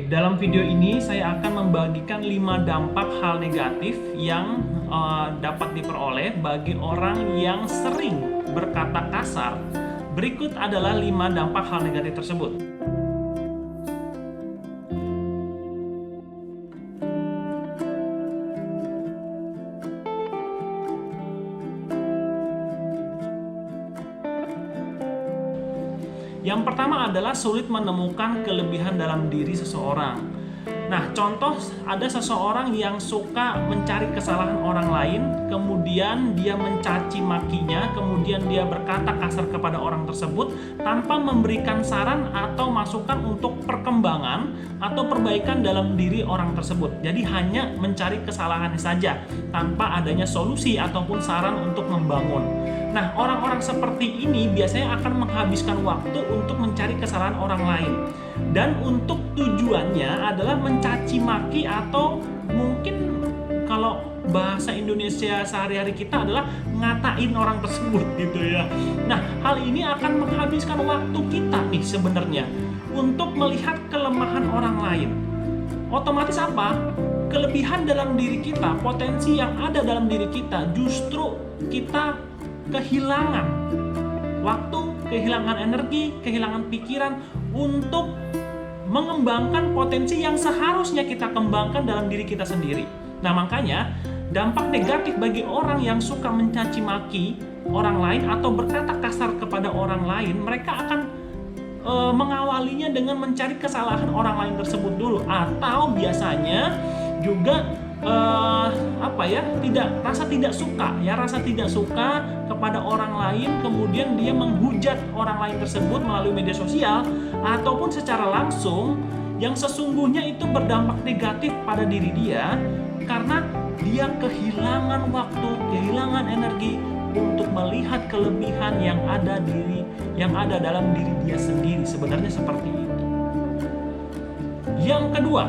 Dalam video ini saya akan membagikan 5 dampak hal negatif yang dapat diperoleh bagi orang yang sering berkata kasar. Berikut adalah 5 dampak hal negatif tersebut. Yang pertama adalah sulit menemukan kelebihan dalam diri seseorang. Nah, contoh ada seseorang yang suka mencari kesalahan orang lain, kemudian dia mencaci makinya, kemudian dia berkata kasar kepada orang tersebut tanpa memberikan saran atau masukan untuk perkembangan atau perbaikan dalam diri orang tersebut. Jadi hanya mencari kesalahannya saja tanpa adanya solusi ataupun saran untuk membangun. Nah, orang-orang seperti ini biasanya akan menghabiskan waktu untuk mencari kesalahan orang lain. Dan untuk tujuannya adalah mencaci maki atau mungkin kalau bahasa Indonesia sehari-hari kita adalah ngatain orang tersebut gitu ya. Nah, hal ini akan menghabiskan waktu kita nih sebenarnya untuk melihat kelemahan orang lain. Otomatis apa? Kelebihan dalam diri kita, potensi yang ada dalam diri kita justru kita kehilangan waktu, kehilangan energi, kehilangan pikiran untuk mengembangkan potensi yang seharusnya kita kembangkan dalam diri kita sendiri. Nah, makanya dampak negatif bagi orang yang suka mencaci maki orang lain atau berkata kasar kepada orang lain, mereka akan mengawalinya dengan mencari kesalahan orang lain tersebut dulu, atau biasanya juga rasa tidak suka kepada orang lain, kemudian dia menghujat orang lain tersebut melalui media sosial ataupun secara langsung, yang sesungguhnya itu berdampak negatif pada diri dia karena dia kehilangan waktu, kehilangan energi untuk melihat kelebihan yang ada dalam diri dia sendiri. Sebenarnya seperti itu. Yang kedua,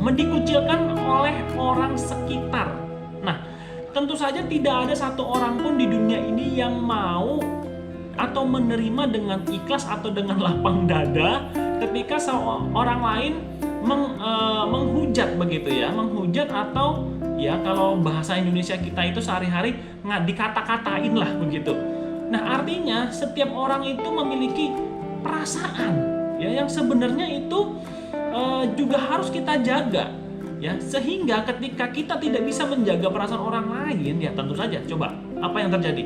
dikucilkan oleh orang sekitar. Nah, tentu saja tidak ada satu orang pun di dunia ini yang mau atau menerima dengan ikhlas atau dengan lapang dada ketika orang lain menghujat begitu ya, menghujat atau ya kalau bahasa Indonesia kita itu sehari-hari dikata-katain lah begitu. Nah, artinya setiap orang itu memiliki perasaan ya yang sebenarnya itu juga harus kita jaga ya, sehingga ketika kita tidak bisa menjaga perasaan orang lain, ya tentu saja coba apa yang terjadi,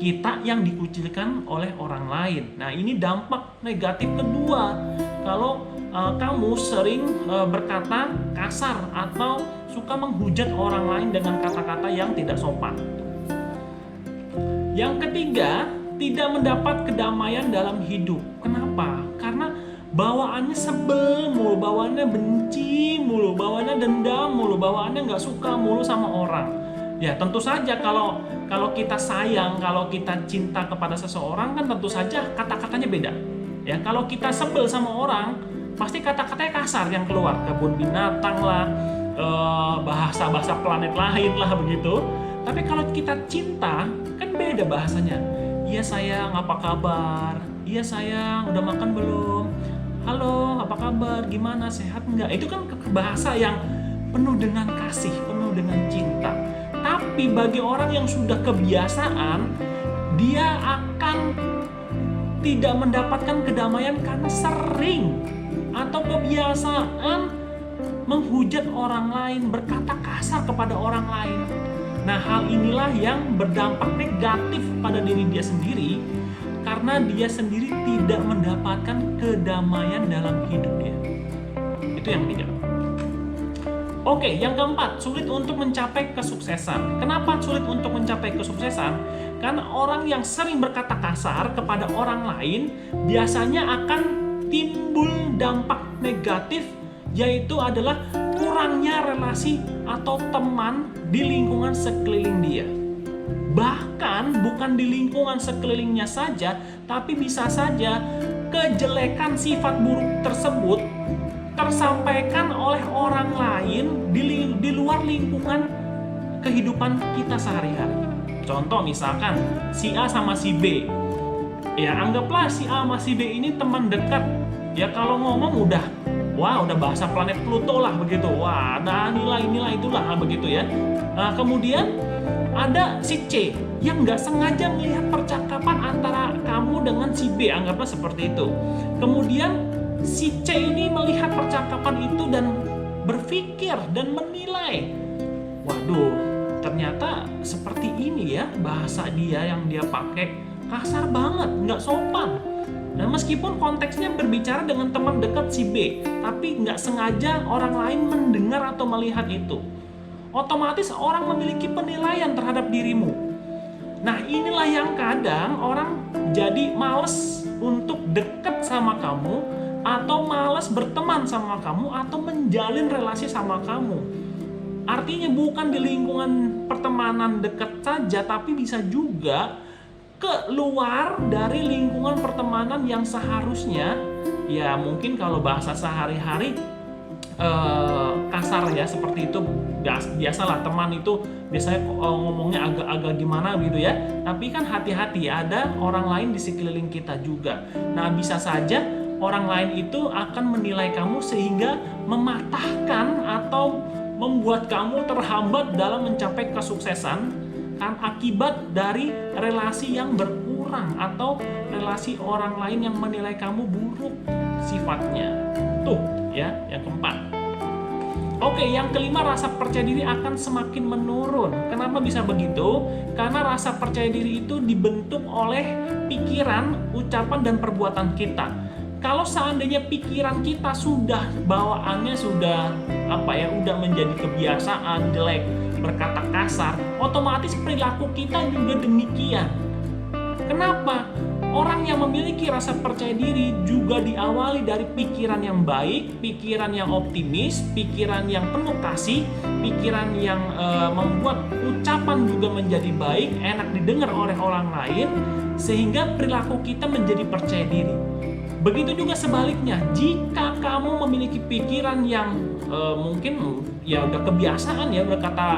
kita yang dikucilkan oleh orang lain. Nah, ini dampak negatif kedua kalau kamu sering berkata kasar atau suka menghujat orang lain dengan kata-kata yang tidak sopan. Yang ketiga, tidak mendapat kedamaian dalam hidup. Kenapa? Karena bawaannya sebel mulu, bawaannya benci mulu, bawaannya dendam mulu, bawaannya nggak suka mulu sama orang. Ya tentu saja kalau kita sayang, kalau kita cinta kepada seseorang kan tentu saja kata-katanya beda. Ya kalau kita sebel sama orang, pasti kata-katanya kasar yang keluar, kebun binatang lah, bahasa-bahasa planet lain lah begitu. Tapi kalau kita cinta kan beda bahasanya. Iya sayang, apa kabar? Iya sayang, udah makan belum? Halo, apa kabar? Gimana? Sehat nggak? Itu kan bahasa yang penuh dengan kasih, penuh dengan cinta. Tapi bagi orang yang sudah kebiasaan, dia akan tidak mendapatkan kedamaian karena sering atau kebiasaan menghujat orang lain, berkata kasar kepada orang lain. Nah, hal inilah yang berdampak negatif pada diri dia sendiri, karena dia sendiri tidak mendapatkan kedamaian dalam hidupnya. Itu yang ketiga. Oke, yang keempat, sulit untuk mencapai kesuksesan. Kenapa sulit untuk mencapai kesuksesan? Karena orang yang sering berkata kasar kepada orang lain biasanya akan timbul dampak negatif, yaitu adalah kurangnya relasi atau teman di lingkungan sekeliling dia. Bahkan bukan di lingkungan sekelilingnya saja, tapi bisa saja kejelekan sifat buruk tersebut tersampaikan oleh orang lain di luar lingkungan kehidupan kita sehari-hari. Contoh misalkan si A sama si B. Ya anggaplah si A sama si B ini teman dekat. Ya kalau ngomong udah Wah, udah bahasa planet Pluto lah begitu. Wah, ada nilai-nilai itulah begitu ya. Nah, kemudian ada si C yang nggak sengaja melihat percakapan antara kamu dengan si B, anggaplah seperti itu. Kemudian si C ini melihat percakapan itu dan berpikir dan menilai, waduh, ternyata seperti ini ya bahasa dia yang dia pakai, kasar banget, nggak sopan. Nah, meskipun konteksnya berbicara dengan teman dekat si B, tapi nggak sengaja orang lain mendengar atau melihat itu. Otomatis orang memiliki penilaian terhadap dirimu. Nah, inilah yang kadang orang jadi males untuk dekat sama kamu, atau males berteman sama kamu, atau menjalin relasi sama kamu. Artinya bukan di lingkungan pertemanan dekat saja, tapi bisa juga keluar dari lingkungan pertemanan yang seharusnya, ya mungkin kalau bahasa sehari-hari kasar ya, seperti itu. Biasalah teman itu biasanya ngomongnya agak-agak gimana gitu ya, tapi kan hati-hati, ada orang lain di sekeliling kita juga. Nah, bisa saja orang lain itu akan menilai kamu sehingga mematahkan atau membuat kamu terhambat dalam mencapai kesuksesan kan, akibat dari relasi yang berkurang atau relasi orang lain yang menilai kamu buruk sifatnya. Tuh ya, yang keempat. Oke, yang kelima, rasa percaya diri akan semakin menurun. Kenapa bisa begitu? Karena rasa percaya diri itu dibentuk oleh pikiran, ucapan, dan perbuatan kita. Kalau seandainya pikiran kita sudah bawaannya sudah udah menjadi kebiasaan jelek, berkata kasar, otomatis perilaku kita juga demikian. Kenapa? Orang yang memiliki rasa percaya diri juga diawali dari pikiran yang baik, pikiran yang optimis, pikiran yang penuh kasih, pikiran yang membuat ucapan juga menjadi baik, enak didengar oleh orang lain, sehingga perilaku kita menjadi percaya diri. Begitu juga sebaliknya, jika kamu memiliki pikiran yang mungkin ya udah kebiasaan ya, udah kata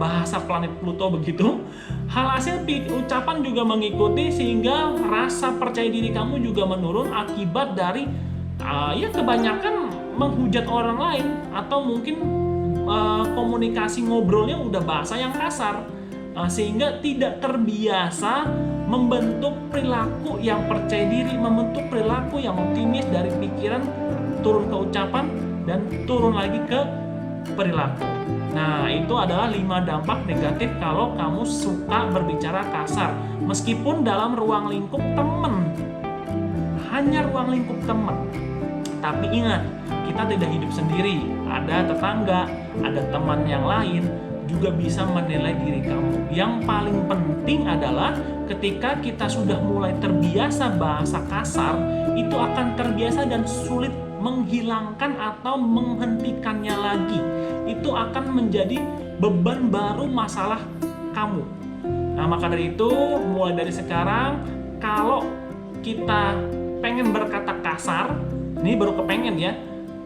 bahasa planet Pluto begitu, hasil ucapan juga mengikuti, sehingga rasa percaya diri kamu juga menurun akibat dari ya kebanyakan menghujat orang lain, atau mungkin komunikasi ngobrolnya udah bahasa yang kasar, sehingga tidak terbiasa membentuk perilaku yang percaya diri, membentuk perilaku yang optimis dari pikiran turun ke ucapan dan turun lagi ke perilaku. Nah, itu adalah 5 dampak negatif kalau kamu suka berbicara kasar, meskipun dalam ruang lingkup teman, hanya ruang lingkup teman. Tapi ingat, kita tidak hidup sendiri, ada tetangga, ada teman yang lain juga bisa menilai diri kamu. Yang paling penting adalah ketika kita sudah mulai terbiasa bahasa kasar, itu akan terbiasa dan sulit menghilangkan atau menghentikannya lagi. Itu akan menjadi beban baru masalah kamu. Nah, maka dari itu, mulai dari sekarang, kalau kita pengen berkata kasar, ini baru kepengen ya,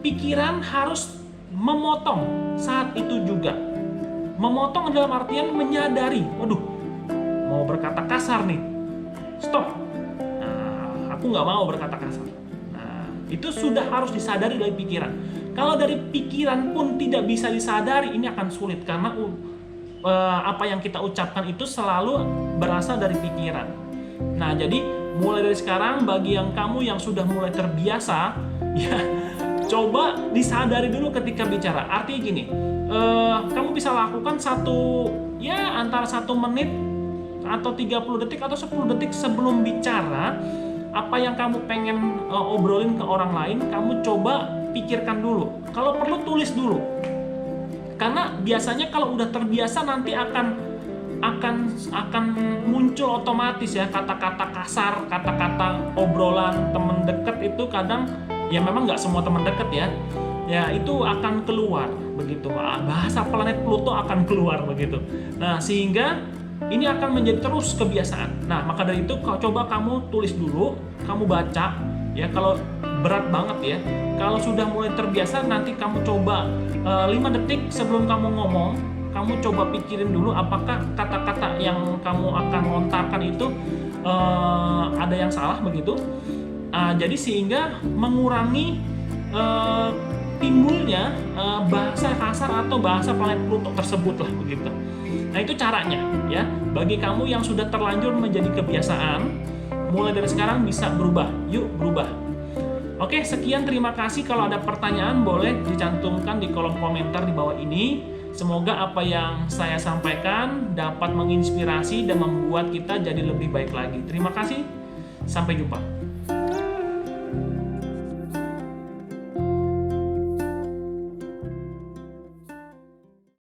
pikiran harus memotong saat itu juga. Memotong dalam artian menyadari, waduh, mau berkata kasar nih, stop. Nah, aku nggak mau berkata kasar. Nah, itu sudah harus disadari dari pikiran. Kalau dari pikiran pun tidak bisa disadari, ini akan sulit, karena apa yang kita ucapkan itu selalu berasal dari pikiran. Nah, jadi mulai dari sekarang, bagi yang kamu yang sudah mulai terbiasa, ya coba disadari dulu ketika bicara. Artinya gini, kamu bisa lakukan antara 1 menit atau 30 detik atau 10 detik sebelum bicara, apa yang kamu pengen obrolin ke orang lain, kamu coba pikirkan dulu. Kalau perlu tulis dulu. Karena biasanya kalau udah terbiasa nanti akan muncul otomatis ya kata-kata kasar, kata-kata obrolan teman dekat itu kadang ya memang nggak semua teman dekat ya. Ya itu akan keluar begitu. Bahasa planet Pluto akan keluar begitu. Nah, sehingga ini akan menjadi terus kebiasaan. Nah, maka dari itu coba kamu tulis dulu, kamu baca ya, kalau berat banget ya. Kalau sudah mulai terbiasa, nanti kamu coba 5 detik sebelum kamu ngomong, kamu coba pikirin dulu apakah kata-kata yang kamu akan lontarkan itu ada yang salah begitu. Jadi sehingga mengurangi timbulnya bahasa kasar atau bahasa planet Pluto tersebut lah begitu. Nah itu caranya ya. Bagi kamu yang sudah terlanjur menjadi kebiasaan, mulai dari sekarang bisa berubah. Yuk berubah. Oke, sekian, terima kasih. Kalau ada pertanyaan boleh dicantumkan di kolom komentar di bawah ini. Semoga apa yang saya sampaikan dapat menginspirasi dan membuat kita jadi lebih baik lagi. Terima kasih, sampai jumpa.